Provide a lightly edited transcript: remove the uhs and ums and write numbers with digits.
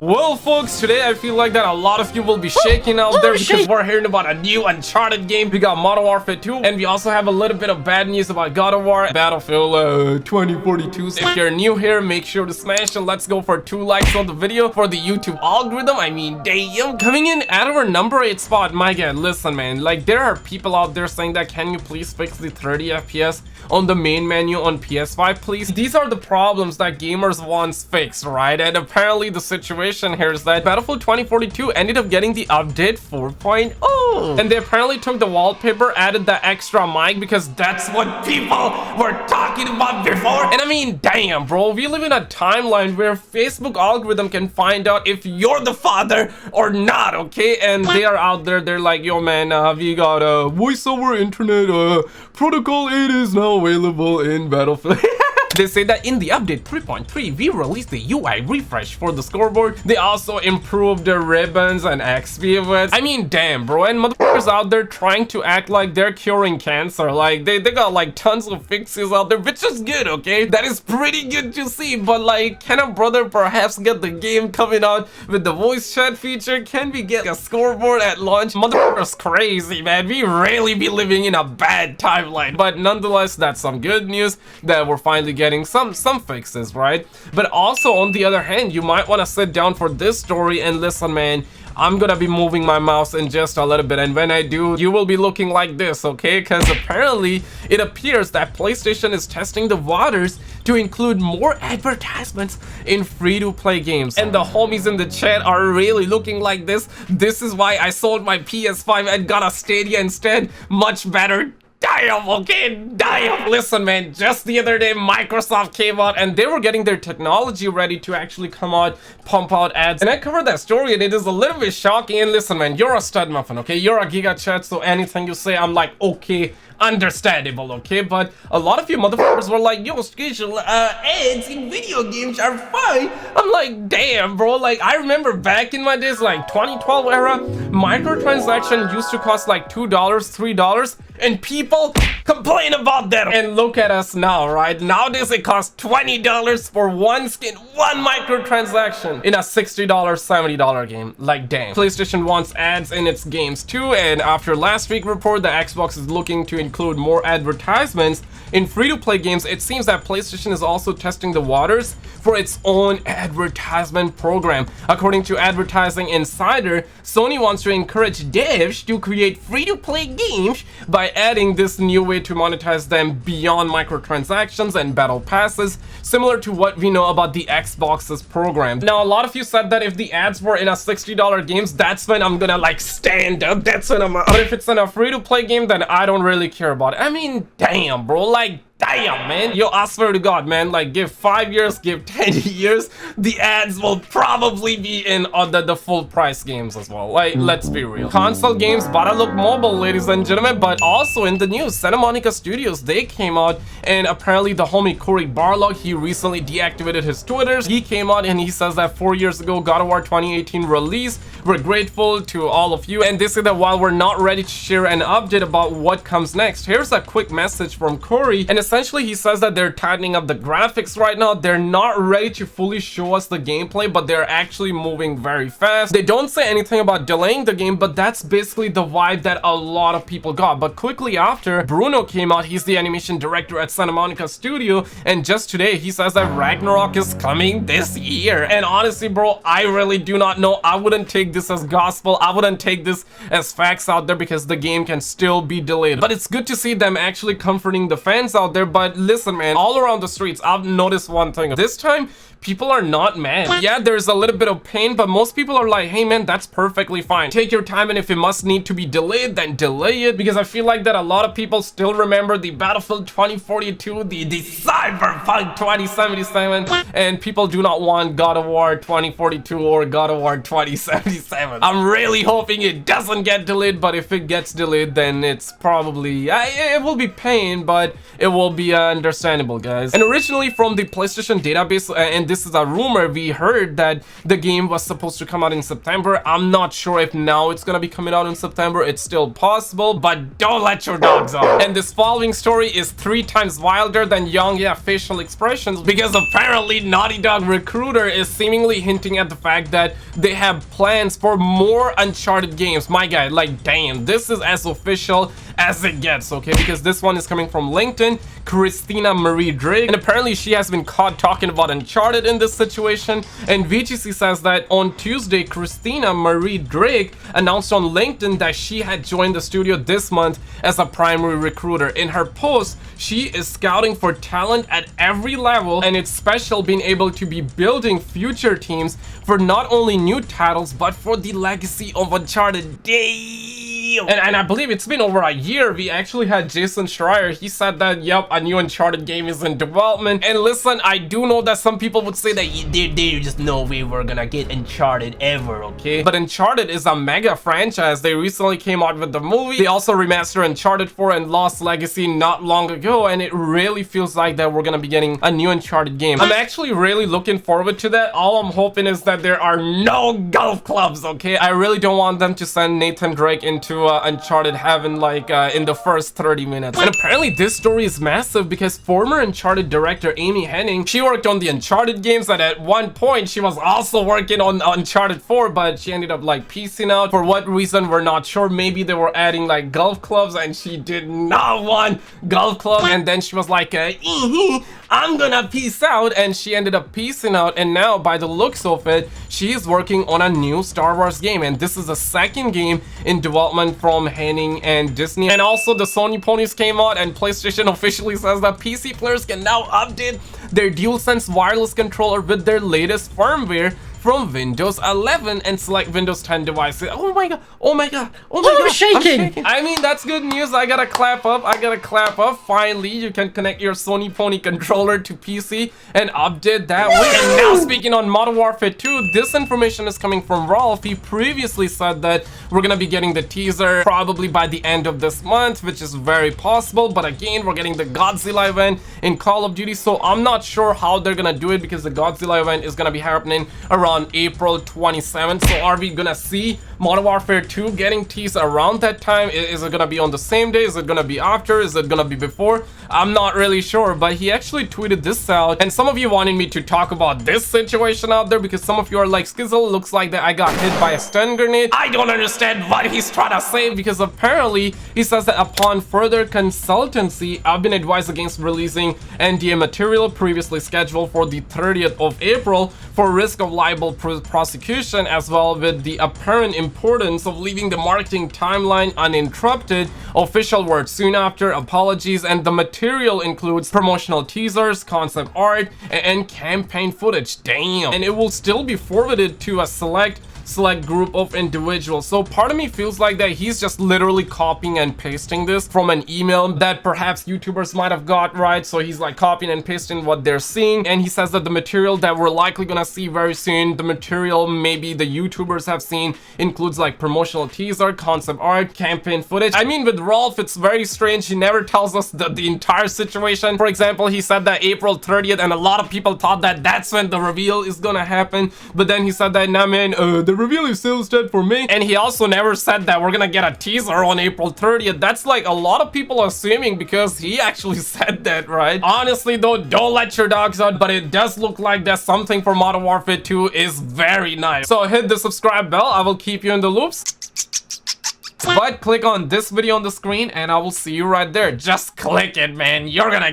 Well, folks, today I feel like that a lot of you will be shaking out there because we're hearing about a new Uncharted game. We got Modern Warfare 2, and we also have a little bit of bad news about God of War Battlefield 2042. So if you're new here, make sure to smash and let's go for 2 likes on the video for the YouTube algorithm. I mean, damn. Coming in at our number 8 spot, my god, listen, man. Like, there are people out there saying that, can you please fix the 30 FPS on the main menu on PS5, please? These are the problems that gamers want fixed, right? And apparently the situation here is that Battlefield 2042 ended up getting the update 4.0, and they apparently took the wallpaper, added the extra mic because that's what people were talking about before. And I mean, damn, bro, we live in a timeline where Facebook algorithm can find out if you're the father or not, okay? And they are out there, they're like, yo man, we got a voice over internet protocol. It is now available in Battlefield. They say that in the update 3.3, we released the UI refresh for the scoreboard. They also improved the ribbons and XP widths. I mean, damn, bro. And motherfuckers out there trying to act like they're curing cancer. Like, they got like tons of fixes out there, which is good, okay? That is pretty good to see. But like, can a brother perhaps get the game coming out with the voice chat feature? Can we get a scoreboard at launch? Motherfuckers crazy, man. We really be living in a bad timeline. But nonetheless, that's some good news that we're finally getting some fixes, right? But also, on the other hand, you might want to sit down for this story and listen, man. I'm gonna be moving my mouse in just a little bit, and when I do, you will be looking like this, okay? Because apparently it appears that PlayStation is testing the waters to include more advertisements in free-to-play games, and the homies in the chat are really looking like this. This is why I sold my PS5 and got a Stadia instead. Much better. Damn, okay, damn. Listen, man, just the other day Microsoft came out and they were getting their technology ready to actually come out, pump out ads, and I covered that story and it is a little bit shocking. And listen, man, you're a stud muffin, okay? You're a giga chat, so anything you say, I'm like, okay, understandable, okay? But a lot of you motherfuckers were like, yo, schedule ads in video games are fine. I'm like, damn, bro. Like, I remember back in my days, like 2012 era, microtransaction used to cost like $2, $3, and people complain about that. And look at us now, right? Nowadays it costs $20 for one skin, one microtransaction in a $60, $70 game. Like, damn. PlayStation wants ads in its games too, and after last week's report, the Xbox is looking to include more advertisements in free-to-play games. It seems that PlayStation is also testing the waters for its own advertisement program. According to Advertising Insider, Sony wants to encourage devs to create free-to-play games by adding this new way to monetize them beyond microtransactions and battle passes, similar to what we know about the Xbox's program. Now, a lot of you said that if the ads were in a $60 games, that's when I'm gonna like stand up. That's when but if it's in a free-to-play game, then I don't really care about it. I mean, damn, bro, like, damn, man. Yo, I swear to God, man, like, give 5 years, give 10 years, the ads will probably be in the full price games as well. Like, let's be real. Console games gotta look mobile, ladies and gentlemen. But also in the news, Santa Monica Studios, they came out, and apparently the homie Cory Barlog, he recently deactivated his Twitters. He came out and he says that 4 years ago, God of War 2018 release, we're grateful to all of you, and they say that while we're not ready to share an update about what comes next, here's a quick message from Cory, and essentially he says that they're tightening up the graphics right now. They're not ready to fully show us the gameplay, but they're actually moving very fast. They don't say anything about delaying the game, but that's basically the vibe that a lot of people got. But quickly after, Bruno came out. He's the animation director at Santa Monica Studio, and just today he says that Ragnarok is coming this year. And honestly, bro, I really do not know. I wouldn't take this as gospel. I wouldn't take this as facts out there, because the game can still be delayed. But it's good to see them actually comforting the fans out there. But listen, man, all around the streets, I've noticed one thing. This time, people are not mad. Yeah, there's a little bit of pain, but most people are like, hey man, that's perfectly fine. Take your time, and if it must need to be delayed, then delay it. Because I feel like that a lot of people still remember the Battlefield 2042, the Cyberpunk 2077, and people do not want God of War 2042 or God of War 2077. I'm really hoping it doesn't get delayed, but if it gets delayed, then it's probably, it will be pain, but it will be understandable, guys. And originally from the PlayStation database and this is a rumor. We heard that the game was supposed to come out in September. I'm not sure if now it's gonna be coming out in September. It's still possible, but don't let your dogs out. And this following story is 3 times wilder than young facial expressions, because apparently Naughty Dog recruiter is seemingly hinting at the fact that they have plans for more Uncharted games. My guy, like, damn, this is as official as it gets, okay? Because this one is coming from LinkedIn, Christina Marie Drake, and apparently she has been caught talking about Uncharted in this situation. And VGC says that on Tuesday, Christina Marie Drake announced on LinkedIn that she had joined the studio this month as a primary recruiter. In her post, she is scouting for talent at every level, and it's special being able to be building future teams for not only new titles but for the legacy of Uncharted. And I believe it's been over a year. We actually had Jason Schreier. He said that, yep, a new Uncharted game is in development. And listen, I do know that some people would say that there's just no way we're gonna get Uncharted ever, okay? But Uncharted is a mega franchise. They recently came out with the movie. They also remastered Uncharted 4 and Lost Legacy not long ago, and it really feels like that we're gonna be getting a new Uncharted game. I'm actually really looking forward to that. All I'm hoping is that there are no golf clubs, okay? I really don't want them to send Nathan Drake into Uncharted heaven like in the first 30 minutes. And apparently this story is massive because former Uncharted director Amy Hennig, she worked on the Uncharted games, and at one point she was also working on Uncharted 4, but she ended up like piecing out. For what reason, we're not sure. Maybe they were adding like golf clubs and she did not want golf club, and then she was like I'm gonna peace out, and she ended up peacing out. And now by the looks of it, she is working on a new Star Wars game, and this is the second game in development from Hennig and Disney. And also the Sony ponies came out, and PlayStation officially says that PC players can now update their DualSense wireless controller with their latest firmware from Windows 11 and select Windows 10 devices. Oh my god, oh my god, oh my god, I'm shaking. I mean, that's good news. I gotta clap up, Finally, you can connect your Sony Pony controller to PC and update that way. And now, speaking on Modern Warfare 2, this information is coming from Rolf. He previously said that we're gonna be getting the teaser probably by the end of this month, which is very possible. But again, we're getting the Godzilla event in Call of Duty, so I'm not sure how they're gonna do it, because the Godzilla event is gonna be happening around April 27th. So are we gonna see Modern Warfare 2 getting teased around that time? Is it gonna be on the same day? Is it gonna be after? Is it gonna be before? I'm not really sure, but he actually tweeted this out, and some of you wanted me to talk about this situation out there, because some of you are like, Skizzle, looks like that I got hit by a stun grenade. I don't understand what he's trying to say, because apparently he says that upon further consultancy, I've been advised against releasing NDA material previously scheduled for the 30th of April for risk of liable prosecution, as well with the apparent importance of leaving the marketing timeline uninterrupted. Official word soon after, apologies. And the material includes promotional teasers, concept art, and campaign footage. Damn. And it will still be forwarded to a select group of individuals. So part of me feels like that he's just literally copying and pasting this from an email that perhaps YouTubers might have got, right? So he's like copying and pasting what they're seeing, and he says that the material that we're likely gonna see very soon, the material maybe the YouTubers have seen, includes like promotional teaser, concept art, campaign footage. I mean, with Rolf, it's very strange. He never tells us the entire situation. For example, he said that April 30th, and a lot of people thought that that's when the reveal is gonna happen, but then he said that, nah man, the reveal is still set for me. And he also never said that we're gonna get a teaser on April 30th. That's like a lot of people assuming, because he actually said that, right? Honestly though, don't let your dogs out, but it does look like that something for Modern Warfare 2 is very nice. So hit the subscribe bell. I will keep you in the loops. But click on this video on the screen and I will see you right there. Just click it, man. You're gonna